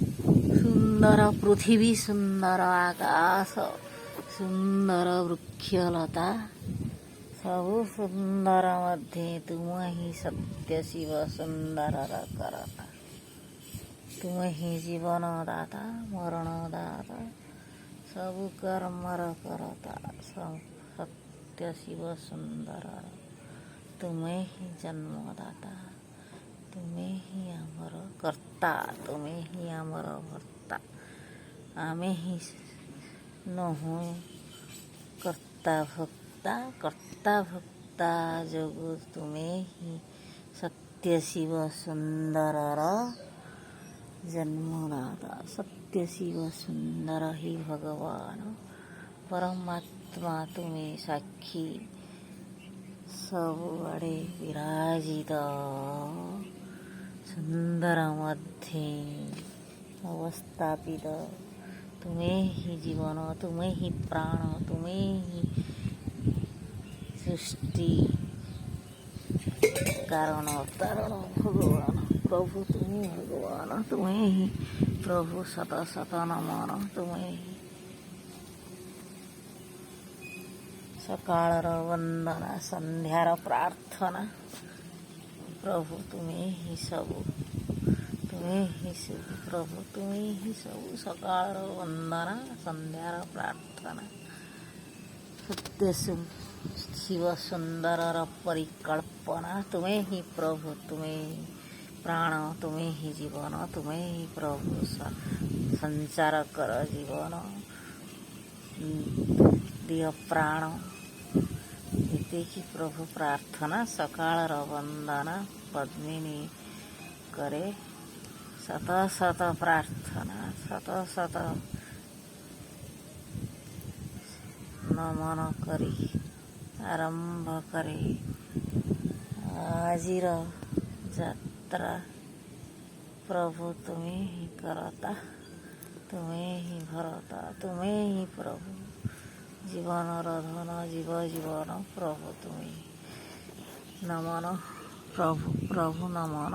ସୁନ୍ଦର ପୃଥିବୀ, ସୁନ୍ଦର ଆକାଶ, ସୁନ୍ଦର ବୃକ୍ଷଲତା, ସବୁ ସୁନ୍ଦର ମଧ୍ୟରେ ତୁମ ହିଁ ସତ୍ୟ ଶିବ ସୁନ୍ଦରର କରତା। ତୁମେ ହିଁ ଜୀବନ ଦାତା, ମରଣ ଦାତା, ସବୁ କର୍ମର କରତା। ସତ୍ୟ ଶିବ ସୁନ୍ଦରର ତୁମେ ହିଁ ଜନ୍ମଦାତା, ତୁମେ ହିଁ ଆମର କର୍ତ୍ତା, ତୁମେ ହିଁ ଆମର ଭର୍ତ୍ତା। ଆମେ ହିଁ ନୋହୁଁ କର୍ତ୍ତା ଭକ୍ତା ଯୋଗୁଁ ତୁମେ ହିଁ ସତ୍ୟ ଶିବ ସୁନ୍ଦରର ଜନ୍ମଦାତା। ସତ୍ୟ ଶିବ ସୁନ୍ଦର ହିଁ ଭଗବାନ ପରମାତ୍ମା, ତୁମେ ସାକ୍ଷୀ ସବୁଆଡ଼େ ବିରାଜିତ। ସୁନ୍ଦର ମଧ୍ୟରେ ଅବସ୍ଥାପିତ। ତୁମେ ହିଁ ଜୀବନ, ତୁମେ ହିଁ ପ୍ରାଣ, ତୁମେ ହିଁ ସୃଷ୍ଟି କାରଣ ତାରଣ ଭଗବାନ। ପ୍ରଭୁ ତୁମେ ଭଗବାନ, ତୁମେ ହିଁ ପ୍ରଭୁ। ଶତ ଶତ ନମନ। ତୁମେ ହିଁ ସକାଳର ବନ୍ଦନା, ସନ୍ଧ୍ୟାର ପ୍ରାର୍ଥନା। ପ୍ରଭୁ ତୁମେ ହିଁ ସବୁ, ତୁମେ ହିଁ ସବୁ। ପ୍ରଭୁ ତୁମେ ହିଁ ସବୁ। ସକାଳର ବନ୍ଦନା, ସନ୍ଧ୍ୟାର ପ୍ରାର୍ଥନା। ସତ୍ୟ ଶିବ ସୁନ୍ଦରର ପରିକଳ୍ପନା। ତୁମେ ହିଁ ପ୍ରଭୁ, ତୁମେ ପ୍ରାଣ, ତୁମେ ହିଁ ଜୀବନ, ତୁମେ ହିଁ ପ୍ରଭୁ। ସଞ୍ଚାର କର ଜୀବନ, ଦିଅ ପ୍ରାଣ। ଏତିକି ପ୍ରଭୁ ପ୍ରାର୍ଥନା। ସକାଳର ବନ୍ଦନା ପଦ୍ମିନୀ କରେ ଶତ ଶତ ପ୍ରାର୍ଥନା, ଶତ ଶତ ନମନ କରି ଆରମ୍ଭ କରେ ଆଜିର ଯାତ୍ରା। ପ୍ରଭୁ ତୁମେ ହିଁ କରତା, ତୁମେ ହିଁ ଭରତା, ତୁମେ ହିଁ ପ୍ରଭୁ। ଜୀବନର ଧନ, ଜୀବନ ପ୍ରଭୁ ତୁମେ। ନମନ ପ୍ରଭୁ, ପ୍ରଭୁ ନମନ।